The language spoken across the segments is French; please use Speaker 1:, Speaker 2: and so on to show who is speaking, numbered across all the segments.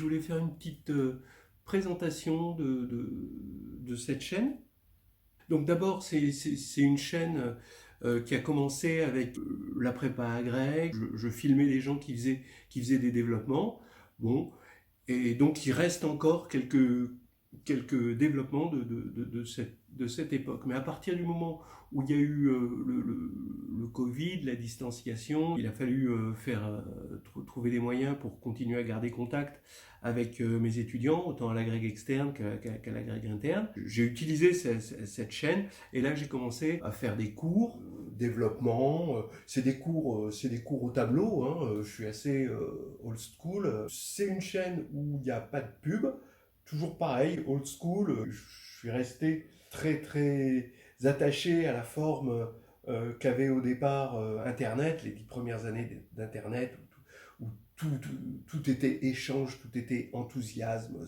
Speaker 1: voulais faire une petite présentation de cette chaîne. Donc d'abord, c'est une chaîne qui a commencé avec la prépa à grec. Je filmais des gens qui faisaient des développements. Bon, et donc il reste encore quelques développements de cette époque. Mais à partir du moment où il y a eu le Covid, la distanciation, il a fallu trouver des moyens pour continuer à garder contact avec mes étudiants, autant à l'agrég externe qu'à l'agrég interne. J'ai utilisé cette chaîne et là j'ai commencé à faire des cours, développement, c'est des cours au tableau, hein, je suis assez old school. C'est une chaîne où il n'y a pas de pub, toujours pareil, old school. Je suis resté très attaché à la forme qu'avait au départ Internet, les 10 premières années d'Internet, où tout était échange, tout était enthousiasme,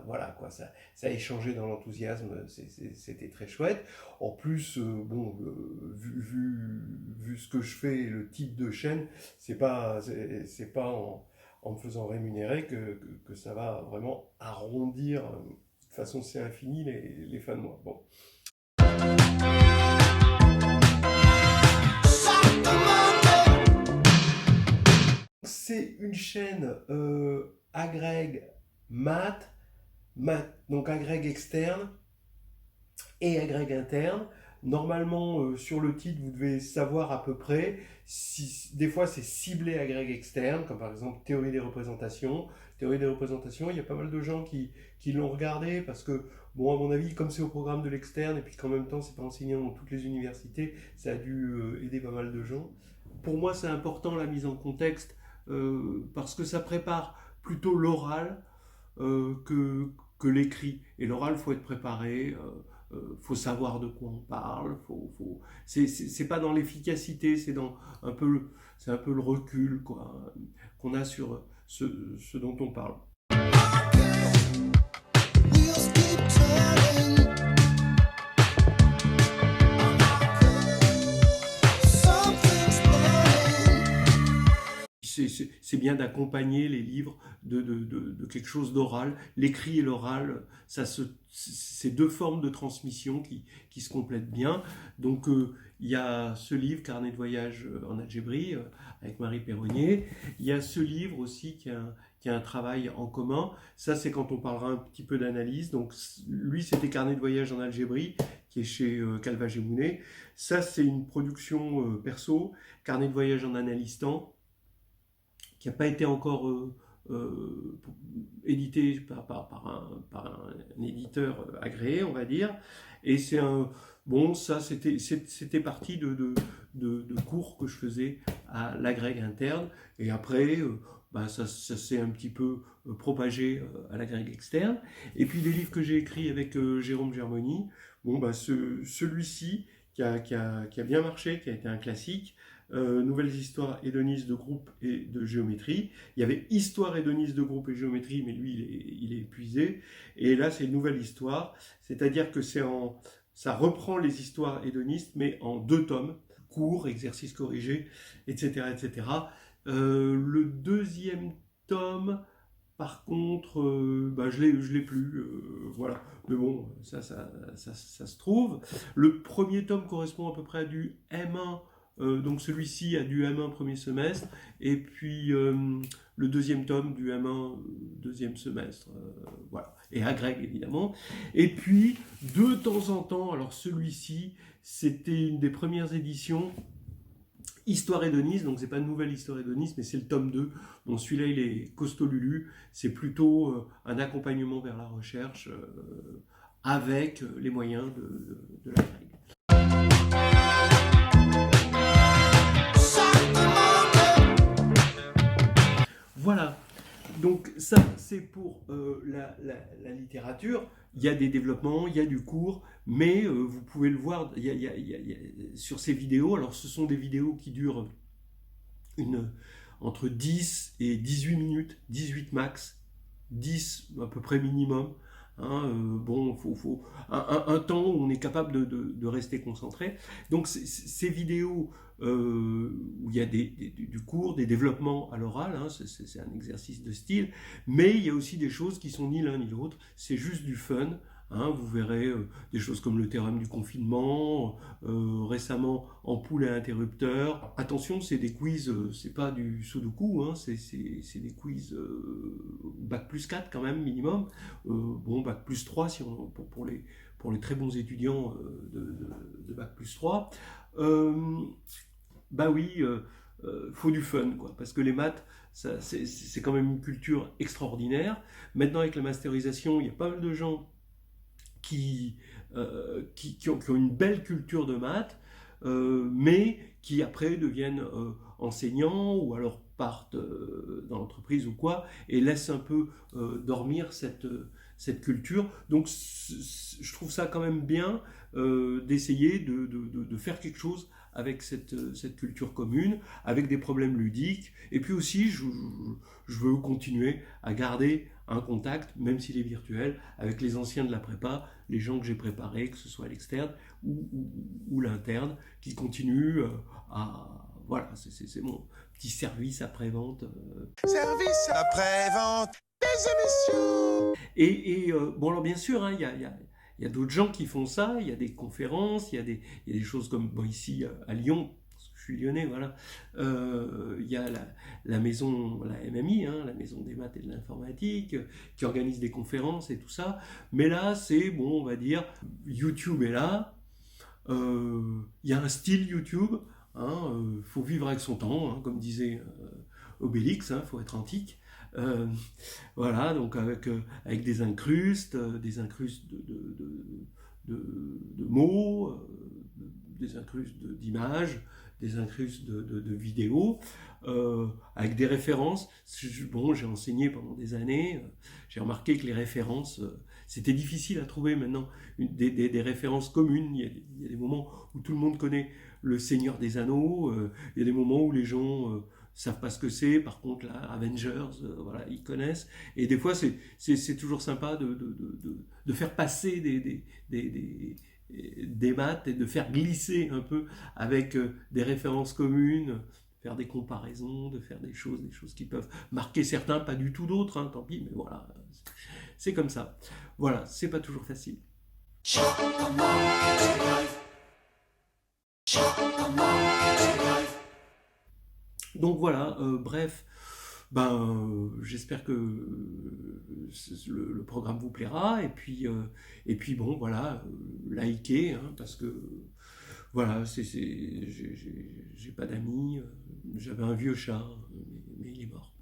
Speaker 1: voilà quoi, ça échangeait dans l'enthousiasme, c'était très chouette. En plus, vu ce que je fais, le type de chaîne, c'est pas en me faisant rémunérer que ça va vraiment arrondir, de toute façon c'est infini les fins de mois. Bon. C'est une chaîne agrég maths, donc agrég externe et agrég interne. Normalement, sur le titre, vous devez savoir à peu près. Des fois, c'est ciblé agrég externe, comme par exemple théorie des représentations. Théorie des représentations, il y a pas mal de gens qui l'ont regardé parce que, bon, à mon avis, comme c'est au programme de l'externe et puis qu'en même temps, c'est pas enseigné dans toutes les universités, ça a dû aider pas mal de gens. Pour moi, c'est important la mise en contexte parce que ça prépare plutôt l'oral que l'écrit. Et l'oral, il faut être préparé, faut savoir de quoi on parle. C'est pas dans l'efficacité, c'est un peu le recul quoi, qu'on a sur ce dont on parle. C'est bien d'accompagner les livres de quelque chose d'oral. L'écrit et l'oral, c'est deux formes de transmission qui se complètent bien. Donc il y a ce livre, Carnet de voyage en algébrie, avec Marie Perronnier. Il y a ce livre aussi qui a un travail en commun. Ça, c'est quand on parlera un petit peu d'analyse. Donc lui, c'était Carnet de voyage en algébrie, qui est chez Calva Gemounet. Ça, c'est une production perso, Carnet de voyage en Analystan, qui n'a pas été encore édité par un éditeur agréé, on va dire. Et c'est ça c'était parti de cours que je faisais à l'agrég interne. Et après, ça s'est un petit peu propagé à l'agrég externe. Et puis les livres que j'ai écrits avec Jérôme Germoni, celui-ci qui a bien marché, qui a été un classique, nouvelles histoires hédonistes de groupe et de géométrie. Il y avait histoire hédoniste de groupe et géométrie, mais lui, il est épuisé. Et là, c'est une nouvelle histoire, c'est-à-dire que ça reprend les histoires hédonistes, mais en 2 tomes, cours, exercices corrigés, etc. etc. Le deuxième tome, par contre, je l'ai plus, voilà. Mais bon, ça se trouve. Le premier tome correspond à peu près à du M1, donc celui-ci a du M1 premier semestre, et puis le deuxième tome du M1 deuxième semestre, voilà. Et agrég évidemment. Et puis, de temps en temps, alors celui-ci, c'était une des premières éditions, Histoire hédoniste, donc c'est pas une nouvelle histoire hédoniste, mais c'est le tome 2. Bon, celui-là, il est costaud lulu. C'est plutôt un accompagnement vers la recherche avec les moyens de l'agrég. Voilà. Donc ça, c'est pour la littérature. Il y a des développements, il y a du cours, mais vous pouvez le voir sur ces vidéos. Alors ce sont des vidéos qui durent entre 10 et 18 minutes, 18 max, 10 à peu près minimum. Hein, bon, faut un temps où on est capable de rester concentré. Donc ces vidéos où il y a du cours, des développements à l'oral, hein, c'est un exercice de style, mais il y a aussi des choses qui sont ni l'un ni l'autre, c'est juste du fun. Hein, vous verrez des choses comme le théorème du confinement, récemment ampoule et interrupteur. Attention, c'est des quiz, c'est pas du sudoku, hein, c'est des quiz bac plus 4 quand même minimum. Bon, bac plus 3 si pour les très bons étudiants de bac plus 3. Bah oui, faut du fun, quoi, parce que les maths, c'est quand même une culture extraordinaire. Maintenant, avec la masterisation, il y a pas mal de gens qui ont une belle culture de maths, mais qui après deviennent enseignants ou alors partent dans l'entreprise ou quoi, et laissent un peu dormir cette culture. Donc je trouve ça quand même bien d'essayer de faire quelque chose avec cette culture commune, avec des problèmes ludiques. Et puis aussi, je veux continuer à garder un contact, même s'il est virtuel, avec les anciens de la prépa, les gens que j'ai préparés, que ce soit à l'externe ou l'interne, qui continuent à... Voilà, c'est mon petit service après-vente.
Speaker 2: Service après-vente des émissions.
Speaker 1: Bon, alors bien sûr, hein, il y a d'autres gens qui font ça, il y a des conférences, il y a des choses comme bon, ici à Lyon, parce que je suis lyonnais, voilà. Il y a la maison, la MMI, hein, la maison des maths et de l'informatique, qui organise des conférences et tout ça. Mais là, c'est, bon, on va dire, YouTube est là, il y a un style YouTube, hein, faut vivre avec son temps, hein, comme disait Obélix, hein, faut être antique. Euh, voilà, donc avec des incrustes de mots, des incrustes d'images, des incrustes de vidéos, avec des références. Bon, j'ai enseigné pendant des années, j'ai remarqué que les références, c'était difficile à trouver maintenant, des références communes. Il y a des moments où tout le monde connaît le Seigneur des Anneaux, il y a des moments où les gens savent pas ce que c'est, par contre là, Avengers, voilà, ils connaissent, et des fois c'est toujours sympa de faire passer des maths et de faire glisser un peu avec des références communes, faire des comparaisons, de faire des choses qui peuvent marquer certains, pas du tout d'autres, hein, tant pis, mais voilà, c'est comme ça. Voilà, c'est pas toujours facile. Donc voilà, bref, j'espère que le programme vous plaira, et puis bon, voilà, likez, hein, parce que voilà, j'ai pas d'amis, j'avais un vieux chat, mais il est mort.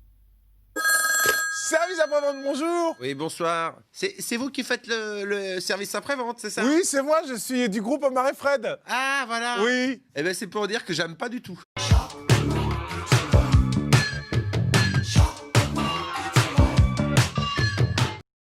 Speaker 2: Service après-vente, bonjour.
Speaker 3: Oui, bonsoir. C'est vous qui faites le service après-vente, c'est ça?
Speaker 2: Oui, c'est moi, je suis du groupe Omar et Fred.
Speaker 3: Ah, voilà.
Speaker 2: Oui.
Speaker 3: Eh ben, c'est pour dire que j'aime pas du tout.